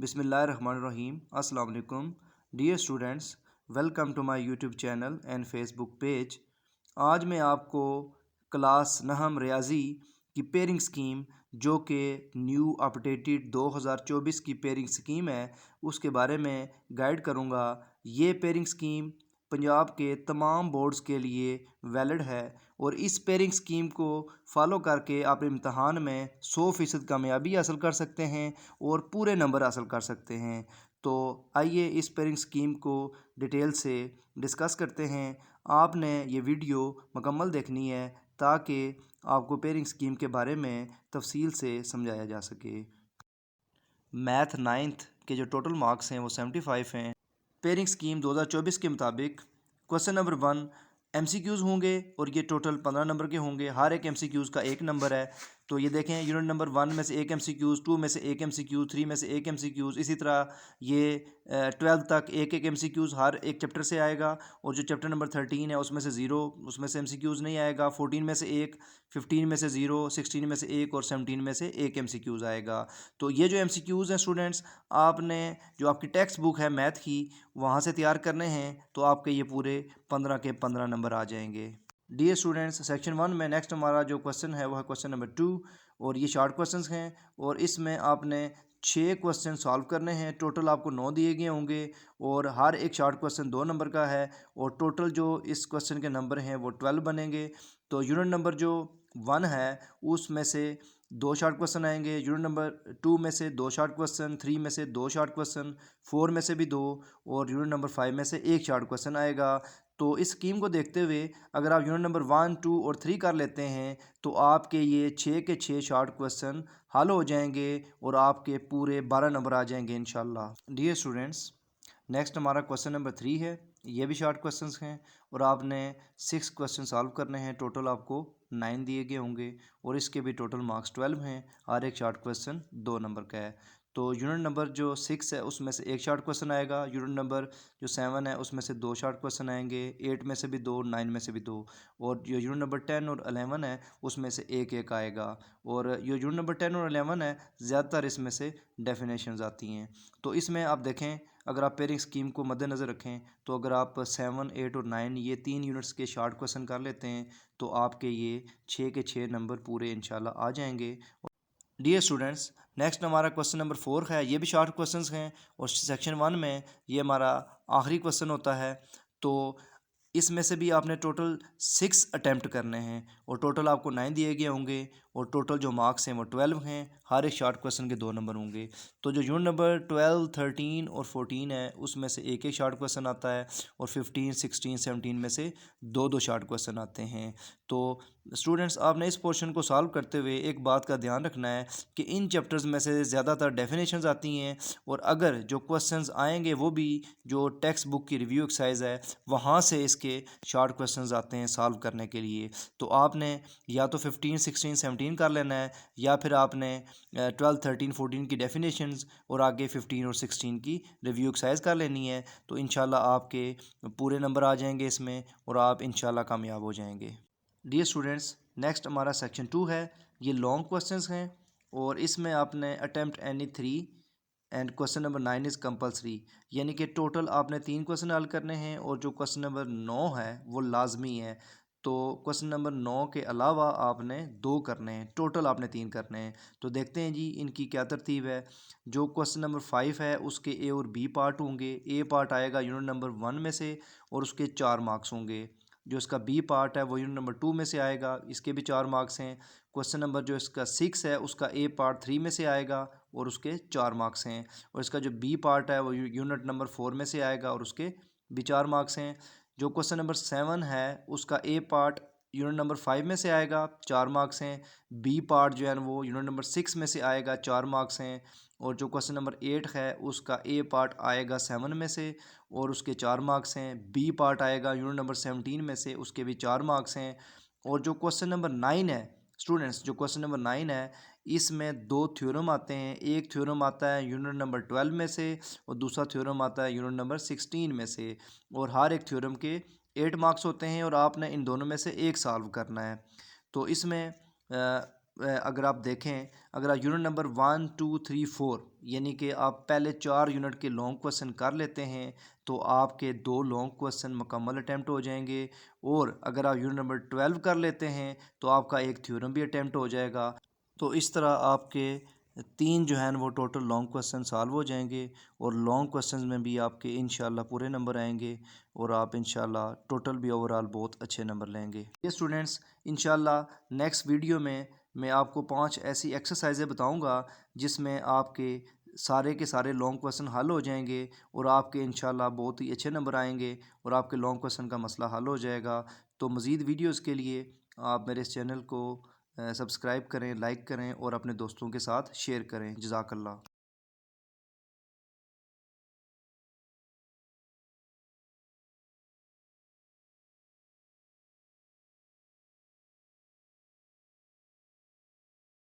बिस्मिल्लाहिर्रहमानिर्रहीम। अस्सलाम वालेकुम dear students, welcome to my YouTube channel and Facebook page. आज मैं आपको क्लास नहम रियाजी की पेयरिंग स्कीम जो कि न्यू अपडेटेड 2024 की पेयरिंग स्कीम है उसके बारे में गाइड करूँगा। ये पेयरिंग स्कीम पंजाब के तमाम बोर्ड्स के लिए वैलिड है और इस पेयरिंग स्कीम को फॉलो करके आप इम्तहान में 100% कामयाबी हासिल कर सकते हैं और पूरे नंबर हासिल कर सकते हैं। तो आइए इस पेयरिंग स्कीम को डिटेल से डिस्कस करते हैं। आपने ये वीडियो मुकम्मल देखनी है ताकि आपको पेयरिंग स्कीम के बारे में तफसील से समझाया जा सके। मैथ नाइन्थ के जो टोटल मार्क्स हैं वो 75 हैं। पेयरिंग स्कीम 2024 के मुताबिक क्वेश्चन नंबर 1 MCQs होंगे और ये टोटल 15 नंबर के होंगे। हर एक MCQs का एक नंबर है। तो ये देखें, यूनिट नंबर 1 में से एक MCQs, 2 में से एक MCQ, 3 में से एक MCQs, इसी तरह ये 12 तक एक एक MCQs हर एक चैप्टर से आएगा। और जो चैप्टर नंबर 13 है उसमें से 0, उसमें से MCQs नहीं आएगा। 14 में से एक, 15 में से 0, 16 में से एक और 17 में से एक MCQs आएगा। तो ये जो MCQs हैं स्टूडेंट्स, आपने जो आपकी टेक्स्ट बुक है मैथ की वहाँ से तैयार करने हैं तो आपके ये पूरे 15 के 15 नंबर आ जाएंगे। डियर स्टूडेंट्स, सेक्शन 1 में नेक्स्ट हमारा जो क्वेश्चन है वह क्वेश्चन नंबर 2 और ये शॉर्ट क्वेश्चंस हैं और इसमें आपने 6 क्वेश्चन सॉल्व करने हैं। टोटल आपको 9 दिए गए होंगे और हर एक शॉर्ट क्वेश्चन 2 नंबर का है और टोटल जो इस क्वेश्चन के नंबर हैं वो 12 बनेंगे। तो यूनिट नंबर जो 1 है उसमें से 2 शॉर्ट क्वेश्चन आएंगे, यूनिट नंबर 2 में से 2 शॉर्ट क्वेश्चन, 3 में से 2 शॉर्ट क्वेश्चन, 4 में से भी 2 और यूनिट नंबर 5 में से एक शॉर्ट क्वेश्चन आएगा। तो इस स्कीम को देखते हुए अगर आप यूनिट नंबर 1, 2 और 3 कर लेते हैं तो आपके ये 6 के 6 शॉर्ट क्वेश्चन हल हो जाएंगे और आपके पूरे 12 नंबर आ जाएंगे इंशाल्लाह। डियर स्टूडेंट्स, नेक्स्ट हमारा क्वेश्चन नंबर 3 है। ये भी शॉर्ट क्वेश्चंस हैं और आपने 6 क्वेश्चन सॉल्व करने हैं। टोटल आपको 9 दिए गए होंगे और इसके भी टोटल मार्क्स 12 हैं। हर एक शॉर्ट क्वेश्चन 2 नंबर का है। तो यूनिट नंबर जो 6 है उसमें से एक शॉर्ट क्वेश्चन आएगा, यूनिट नंबर जो 7 है उसमें से 2 शॉर्ट क्वेश्चन आएंगे, 8 में से भी 2, 9 में से भी 2 और जो यूनिट नंबर 10 और 11 है उसमें से एक एक आएगा। और ये यूनिट नंबर 10 और 11 है ज़्यादातर इसमें से डेफिनेशंस आती हैं। तो इसमें आप देखें, अगर आप पेयरिंग स्कीम को मद्देनज़र रखें तो अगर आप 7, 8 और 9 ये 3 यूनिट्स के शॉर्ट क्वेश्चन कर लेते हैं तो आपके ये 6 के 6 नंबर पूरे इंशाल्लाह आ जाएंगे। डियर स्टूडेंट्स, नेक्स्ट हमारा क्वेश्चन नंबर 4 है। ये भी शॉर्ट क्वेश्चंस हैं और सेक्शन 1 में ये हमारा आखिरी क्वेश्चन होता है। तो इसमें से भी आपने टोटल 6 अटैम्प्ट करने हैं और टोटल आपको 9 दिए गए होंगे और टोटल जो मार्क्स हैं वो 12 हैं। हर एक शॉर्ट क्वेश्चन के 2 नंबर होंगे। तो जो यूनिट नंबर 12, 13 और 14 है उसमें से एक एक शॉर्ट क्वेश्चन आता है और 15, 16, 17 में से 2 शॉर्ट क्वेश्चन आते हैं। तो स्टूडेंट्स, आपने इस पोर्शन को सॉल्व करते हुए एक बात का ध्यान रखना है कि इन चैप्टर्स में से ज़्यादातर डेफिनेशंस आती हैं और अगर जो क्वेश्चंस आएंगे वो भी जो टेक्स्ट बुक की रिव्यू एक्सरसाइज है वहाँ से इसके शॉर्ट क्वेश्चंस आते हैं सॉल्व करने के लिए। तो आपने या तो 15, 16, 17 कर लेना है या फिर आपने 12, 13, 14 की डेफिनेशंस और आगे 15 और 16 की रिव्यू एक्सरसाइज कर लेनी है। तो इंशाल्लाह आपके पूरे नंबर आ जाएंगे इसमें और आप इंशाल्लाह कामयाब हो जाएंगे। डियर स्टूडेंट्स, नेक्स्ट हमारा सेक्शन 2 है। ये लॉन्ग क्वेश्चंस हैं और इसमें आपने attempt any 3 and question number 9 is compulsory, यानी कि टोटल आपने 3 क्वेश्चन हल करने हैं और जो क्वेश्चन नंबर 9 है वो लाजमी है। तो क्वेश्चन नंबर 9 के अलावा आपने 2 करने हैं, टोटल आपने 3 करने हैं। तो देखते हैं जी इनकी क्या तरतीब है। जो क्वेश्चन नंबर 5 है उसके ए और बी पार्ट होंगे। ए पार्ट आएगा यूनिट नंबर 1 में से और उसके 4 मार्क्स होंगे। जो इसका बी पार्ट है वो यूनिट नंबर 2 में से आएगा, इसके भी 4 मार्क्स हैं। क्वेश्चन नंबर जो इसका 6 है उसका ए पार्ट 3 में से आएगा और उसके 4 मार्क्स हैं। और इसका जो बी पार्ट है वो यूनिट नंबर 4 में से आएगा और उसके भी 4 मार्क्स हैं। जो क्वेश्चन नंबर 7 है उसका ए पार्ट यूनिट नंबर 5 में से आएगा, 4 मार्क्स हैं। बी पार्ट जो है वो यूनिट नंबर 6 में से आएगा, 4 मार्क्स हैं। और जो क्वेश्चन नंबर 8 है उसका ए पार्ट आएगा 7 में से और उसके 4 मार्क्स हैं। बी पार्ट आएगा यूनिट नंबर 17 में से, उसके भी 4 मार्क्स हैं। और जो क्वेश्चन नंबर 9 है स्टूडेंट्स, जो क्वेश्चन नंबर 9 है इसमें 2 थ्योरम आते हैं। एक थ्योरम आता है यूनिट नंबर 12 में से और दूसरा थ्योरम आता है यूनिट नंबर 16 में से और हर एक थ्योरम के 8 मार्क्स होते हैं और आपने इन दोनों में से एक सॉल्व करना है। तो इसमें अगर आप देखें, अगर आप यूनिट नंबर 1 2 3 4 यानी कि आप पहले 4 यूनिट के लॉन्ग क्वेश्चन कर लेते हैं तो आपके 2 लॉन्ग क्वेश्चन मुकम्मल अटैम्प्ट हो जाएंगे। और अगर आप यूनिट नंबर 12 कर लेते हैं तो आपका एक थ्योरम भी अटैम्प्ट हो जाएगा। तो इस तरह आपके 3 जो है वो टोटल लॉन्ग क्वेश्चन सॉल्व हो जाएंगे और लॉन्ग क्वेश्चन में भी आपके इंशाल्लाह पूरे नंबर आएंगे और आप इंशाल्लाह टोटल भी ओवरऑल बहुत अच्छे नंबर लेंगे। ये स्टूडेंट्स, इंशाल्लाह नेक्स्ट वीडियो में मैं आपको 5 ऐसी एक्सरसाइजें बताऊंगा जिसमें आपके सारे के सारे लॉन्ग क्वेश्चन हल हो जाएंगे और आपके इंशाल्लाह बहुत ही अच्छे नंबर आएंगे और आपके लॉन्ग क्वेश्चन का मसला हल हो जाएगा। तो मज़ीद वीडियोस के लिए आप मेरे इस चैनल को सब्सक्राइब करें, लाइक करें और अपने दोस्तों के साथ शेयर करें। जज़ाकल्लाह।